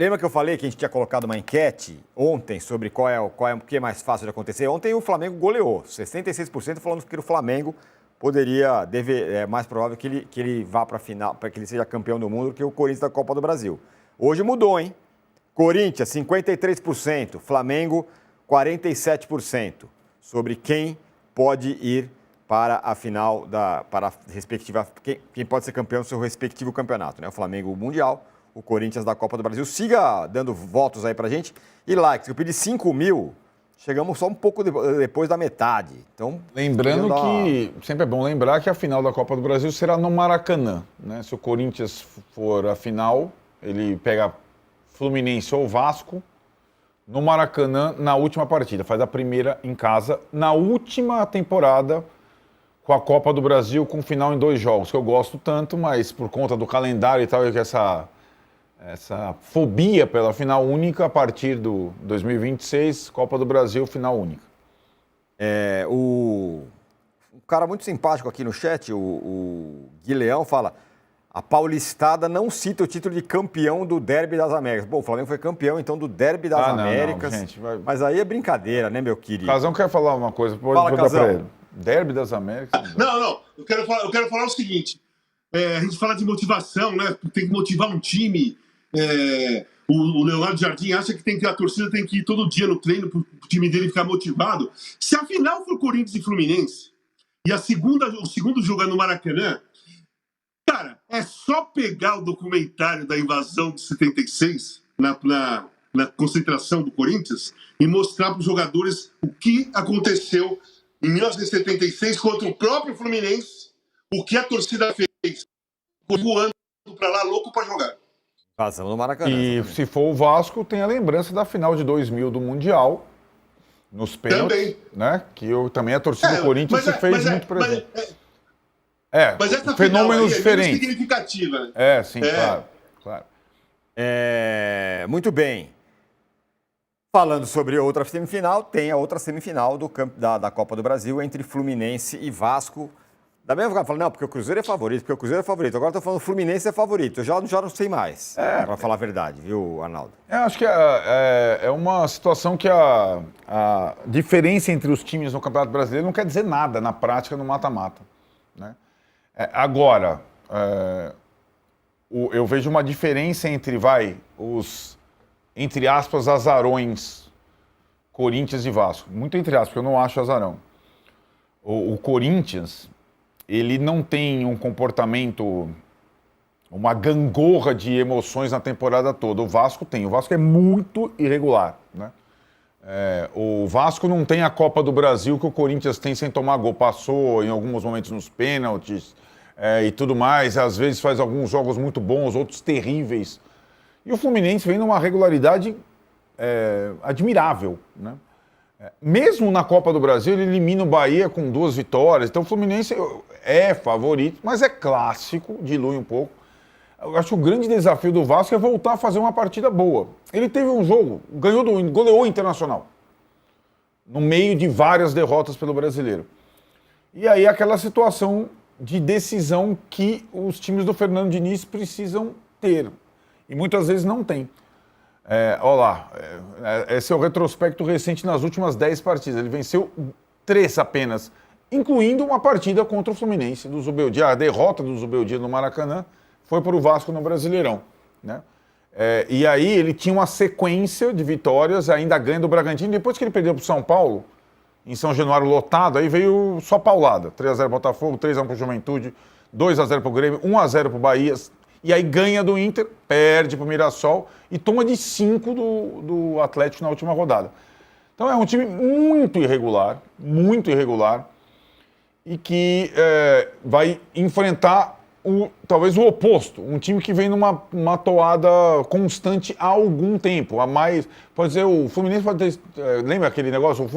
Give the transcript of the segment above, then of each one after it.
Lembra que eu falei que a gente tinha colocado uma enquete ontem sobre o que é mais fácil de acontecer? Ontem o Flamengo goleou. 66% falando que o Flamengo é mais provável que ele vá para a final, para que ele seja campeão do mundo, que o Corinthians da Copa do Brasil. Hoje mudou, hein? Corinthians, 53%, Flamengo, 47%, sobre quem pode ir para a final para a respectiva, quem pode ser campeão do seu respectivo campeonato, né? O Flamengo Mundial, o Corinthians da Copa do Brasil. Siga dando votos aí pra gente e likes. Eu pedi 5 mil, chegamos só um pouco depois da metade. Então, lembrando que sempre é bom lembrar que a final da Copa do Brasil será no Maracanã, né? Se o Corinthians for a final, ele pega Fluminense ou Vasco no Maracanã na última partida, faz a primeira em casa na última temporada com a Copa do Brasil, com final em 2 jogos, que eu gosto tanto, mas por conta do calendário e tal, e que essa fobia pela final única, a partir do 2026, Copa do Brasil, final única. Um cara muito simpático aqui no chat, o Gui Leão, fala: a paulistada não cita o título de campeão do Derby das Américas. Bom, o Flamengo foi campeão, então, do Derby das Américas. Não, gente, mas aí é brincadeira, né, meu querido? Casão quer falar uma coisa, Fala, Casão. Derby das Américas? Não. Eu quero falar o seguinte. A gente fala de motivação, né? Tem que motivar um time. O Leonardo Jardim acha que a torcida tem que ir todo dia no treino para o time dele ficar motivado. Se a final for Corinthians e Fluminense e o segundo jogo é no Maracanã, cara, é só pegar o documentário da invasão de 76 na concentração do Corinthians e mostrar para os jogadores o que aconteceu em 1976 contra o próprio Fluminense, o que a torcida fez, voando para lá louco para jogar. Passamos no Maracanã. E exatamente. Se for o Vasco, tem a lembrança da final de 2000 do Mundial, nos pênaltis, né? Que também a torcida do Corinthians se fez muito presente. Mas essa fenômenos diferentes. É significativa. Né? Sim, claro. Muito bem. Falando sobre outra semifinal, tem a outra semifinal da Copa do Brasil entre Fluminense e Vasco. Da mesma forma, falando, não, porque o Cruzeiro é favorito, Agora estou falando Fluminense é favorito. Eu já não sei mais, para falar a verdade, viu, Arnaldo? Acho que é uma situação que a diferença entre os times no Campeonato Brasileiro não quer dizer nada na prática no mata-mata, né? Agora, eu vejo uma diferença entre, os, entre aspas, azarões Corinthians e Vasco. Muito entre aspas, porque eu não acho azarão. O Corinthians, ele não tem um comportamento, uma gangorra de emoções na temporada toda. O Vasco tem. O Vasco é muito irregular, né? O Vasco não tem a Copa do Brasil que o Corinthians tem sem tomar gol. Passou em alguns momentos nos pênaltis e tudo mais. Às vezes faz alguns jogos muito bons, outros terríveis. E o Fluminense vem numa regularidade admirável, né? Mesmo na Copa do Brasil, ele elimina o Bahia com 2 vitórias. Então o Fluminense é favorito, mas é clássico, dilui um pouco. Eu acho que o grande desafio do Vasco é voltar a fazer uma partida boa. Ele teve um jogo, goleou o Internacional, no meio de várias derrotas pelo Brasileiro. E aí aquela situação de decisão que os times do Fernando Diniz precisam ter. E muitas vezes não tem. Olha lá, esse é o retrospecto recente nas últimas 10 partidas. Ele venceu 3 apenas, incluindo uma partida contra o Fluminense do Zubeldia. A derrota do Zubeldia no Maracanã foi para o Vasco no Brasileirão, né? E aí ele tinha uma sequência de vitórias, ainda ganha do Bragantino. Depois que ele perdeu para o São Paulo, em São Januário lotado, aí veio só paulada. 3-0 Botafogo, 3-1 para o Juventude, 2-0 para o Grêmio, 1-0 para o Bahia. E aí ganha do Inter, perde para o Mirassol e toma de 5 do Atlético na última rodada. Então é um time muito irregular, e que vai enfrentar talvez o oposto, um time que vem numa toada constante há algum tempo, pode dizer, o Fluminense pode ter, lembra aquele negócio,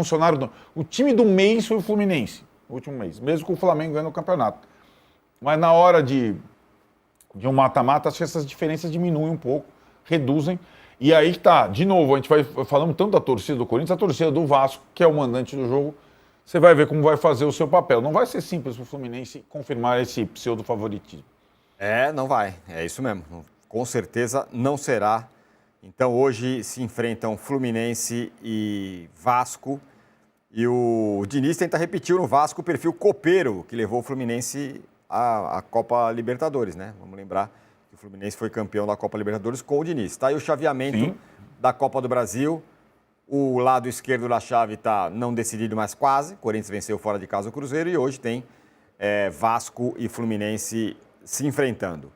o time do mês foi o Fluminense, no último mês, mesmo com o Flamengo ganhando o campeonato. Mas na hora de um mata-mata, acho que essas diferenças diminuem um pouco, reduzem. E aí tá, de novo, a gente vai falando tanto da torcida do Corinthians, a torcida do Vasco, que é o mandante do jogo, você vai ver como vai fazer o seu papel. Não vai ser simples para o Fluminense confirmar esse pseudo-favoritismo. Não vai, é isso mesmo. Com certeza não será Então hoje se enfrentam Fluminense e Vasco. E o Diniz tenta repetir no Vasco o perfil copeiro que levou o Fluminense à Copa Libertadores, né? Vamos lembrar que o Fluminense foi campeão da Copa Libertadores com o Diniz. Está aí o chaveamento Sim. da Copa do Brasil. O lado esquerdo da chave está não decidido, mas quase. O Corinthians venceu fora de casa o Cruzeiro e hoje tem Vasco e Fluminense se enfrentando.